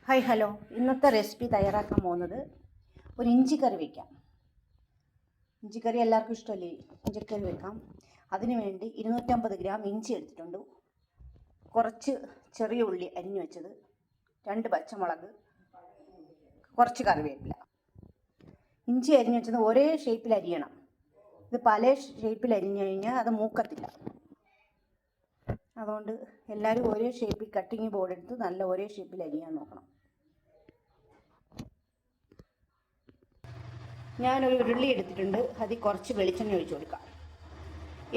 Hi hello, ഇന്നത്തെ recipe തയ്യാറാക്കാൻ പോകുന്നത് ഒരു ഇഞ്ചിക്കറി വയ്ക്കാം. ഇഞ്ചിക്കറി എല്ലാവർക്കും ഇഷ്ടമല്ലേ? ഇഞ്ചിക്കറി വെക്കാം. അതിനു വേണ്ടി 250 ഗ്രാം ഇഞ്ചി എടുത്തിട്ടുണ്ട്, കുറച്ച് ചെറിയ ഉള്ളി അരിഞ്ഞു വെച്ചത്, 2 പച്ചമുളക്, കുറച്ച് കറിവേപ്പില. ഇഞ്ചി അരിഞ്ഞു വെച്ചത് ഒരേ ഷേപ്പിൽ അരിയണം. ഇത് പല ഷേപ്പിൽ അരിഞ്ഞു കഴിഞ്ഞാൽ അത് മൂക്കത്തില്ല. അതുകൊണ്ട് എല്ലാവരും ഒരേ ഷേപ്പിൽ കട്ടിങ് ബോർഡ് എടുത്ത് നല്ല ഒരേ ഷേപ്പിൽ അരിയാൻ നോക്കണം. ഞാനൊരു ഉരുളി എടുത്തിട്ടുണ്ട്, അതിൽ കുറച്ച് വെളിച്ചെണ്ണ ഒഴിച്ചു കൊടുക്കാം.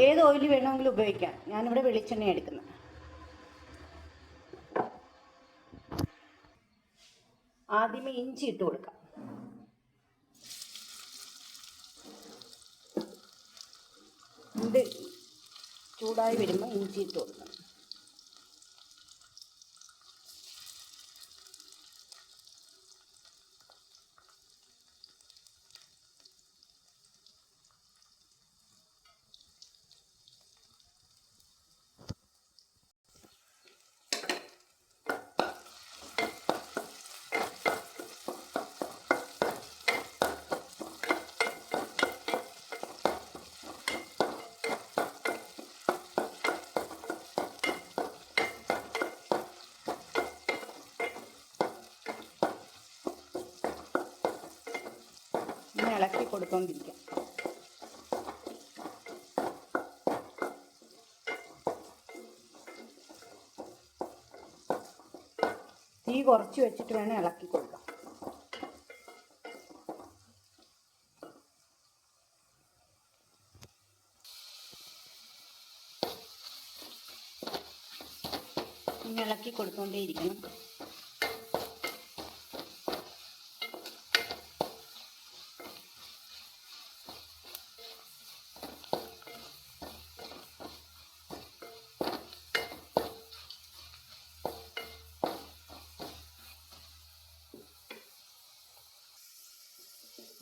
ഏത് ഓയിൽ വേണമെങ്കിലും ഉപയോഗിക്കാം. ഞാനിവിടെ വെളിച്ചെണ്ണ എടുക്കുന്നത്. ആദ്യമേ ഇഞ്ചി ഇട്ട് കൊടുക്കാം. ഇത് ചൂടായി വരുമ്പോൾ ഇഞ്ചി ഇട്ട് കൊടുക്കണം. ഇളക്കി കൊടുത്തോണ്ടിരിക്കാം. തീ കുറച്ച് വെച്ചിട്ട് വേണം ഇളക്കി കൊടുക്കാം. ഇളക്കി കൊടുത്തോണ്ടേയിരിക്കണം.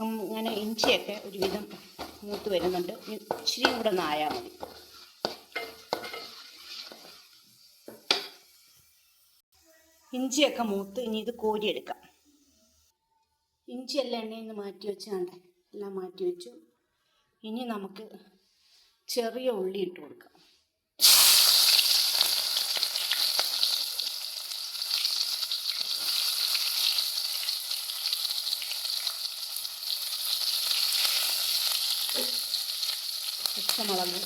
അങ്ങനെ ഇഞ്ചിയൊക്കെ ഒരുവിധം മൂത്ത് വരുന്നുണ്ട്. ഇച്ചിരിയും കൂടെ ഒന്ന് ആയാൽ മതി. ഇഞ്ചിയൊക്കെ മൂത്ത് ഇനി ഇത് കോരിയെടുക്കാം. ഇഞ്ചിയെല്ലാം എണ്ണയിൽ നിന്ന് മാറ്റി വെച്ചാണ്ട് എല്ലാം മാറ്റി വെച്ചു. ഇനി നമുക്ക് ചെറിയ ഉള്ളി ഇട്ട് കൊടുക്കാം. പച്ചമുളക്,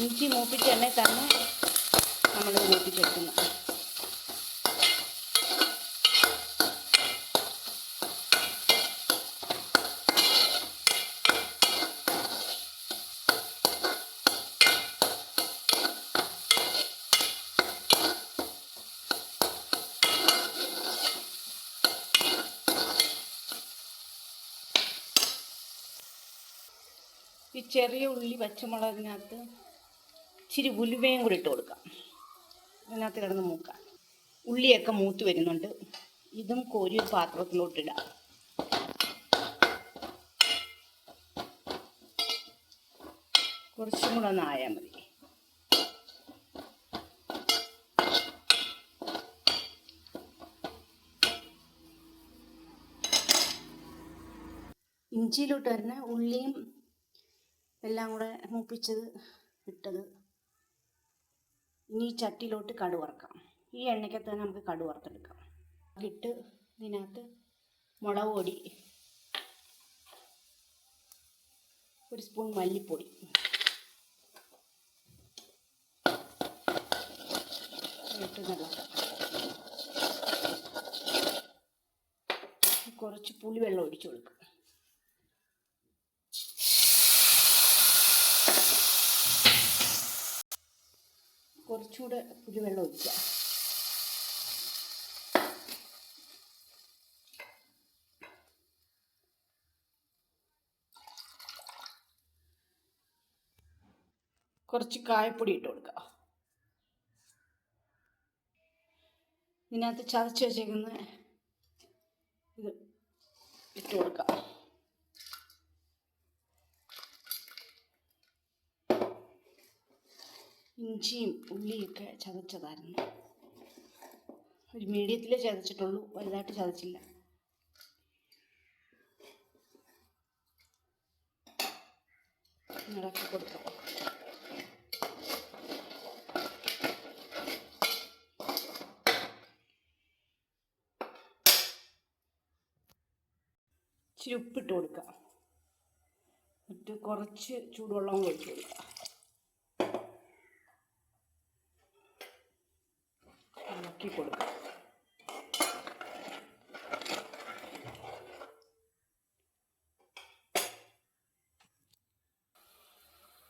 ഇഞ്ചി മൂപ്പിച്ച് തന്നെ നമ്മൾ മൂപ്പിച്ചെടുക്കുന്നത്. ഈ ചെറിയ ഉള്ളി പച്ചമുളകിനകത്ത് ഇച്ചിരി ഉലുവയും കൂടി ഇട്ട് കൊടുക്കാം. അതിനകത്ത് കിടന്ന് മൂക്കാം. ഉള്ളിയൊക്കെ മൂത്ത് വരുന്നുണ്ട്. ഇതും കോരി ഒരു പാത്രത്തിലോട്ടിടാം. കുറച്ചും കൂടെ ഒന്ന് ആയാൽ മതി. ഇഞ്ചിയിലോട്ട് തന്നെ ഉള്ളിയും എല്ലാം കൂടെ മൂപ്പിച്ചത് ഇട്ടത്. ഇനി ചട്ടിയിലോട്ട് കടുക് വറുക്കാം. ഈ എണ്ണയ്ക്കകത്ത് തന്നെ നമുക്ക് കടുക് വറുത്തെടുക്കാം. ഇട്ട് ഇതിനകത്ത് മുളക് പൊടി, 1 സ്പൂൺ മല്ലിപ്പൊടി, ഇട്ട് നല്ലതാക്കാം. കുറച്ച് പുളിവെള്ളം ഒഴിച്ചു കൊടുക്കുക. കുറച്ചുകൂടെ പുളിവെള്ളം ഒഴിക്കുക. കുറച്ച് കായപ്പൊടി ഇട്ട് കൊടുക്കുക. ഇതിനകത്ത് ചതച്ച് വെച്ചേക്കുന്ന ഇത് ഇട്ട് കൊടുക്കാം. ഇഞ്ചിയും ഉള്ളിയൊക്കെ ചതച്ചതായിരുന്നു. ഒരു മീഡിയത്തിലേ ചതച്ചിട്ടുള്ളൂ, വലുതായിട്ട് ചതച്ചില്ല. ഇളക്കി കൊടുക്കാം. ഇച്ചിരി ഉപ്പിട്ട് കൊടുക്കാം. എന്നിട്ട് കുറച്ച് ചൂടുവെള്ളം ഒഴിച്ച് കൊടുക്കാം. ഇളക്കി കൊടുക്കാം.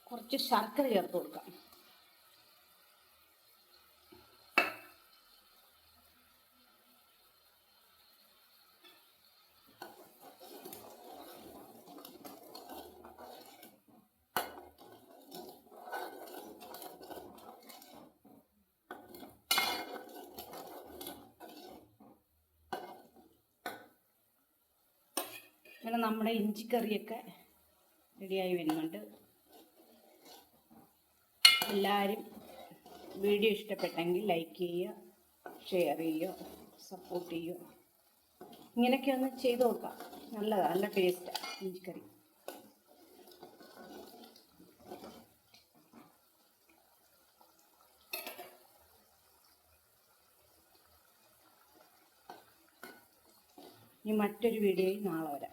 കുറച്ച് ശർക്കര ചേർത്ത് കൊടുക്കാം. അങ്ങനെ നമ്മുടെ ഇഞ്ചിക്കറിയൊക്കെ റെഡിയായി വരുന്നുണ്ട്. എല്ലാവരും വീഡിയോ ഇഷ്ടപ്പെട്ടെങ്കിൽ ലൈക്ക് ചെയ്യുക, ഷെയർ ചെയ്യുക, സപ്പോർട്ട് ചെയ്യുക. ഇങ്ങനെയൊക്കെ ഒന്ന് ചെയ്ത് നോക്കാം. നല്ലതാണ്, നല്ല ടേസ്റ്റാണ് ഇഞ്ചിക്കറി. ഇനി മറ്റൊരു വീഡിയോയിൽ നാളെ വരാം.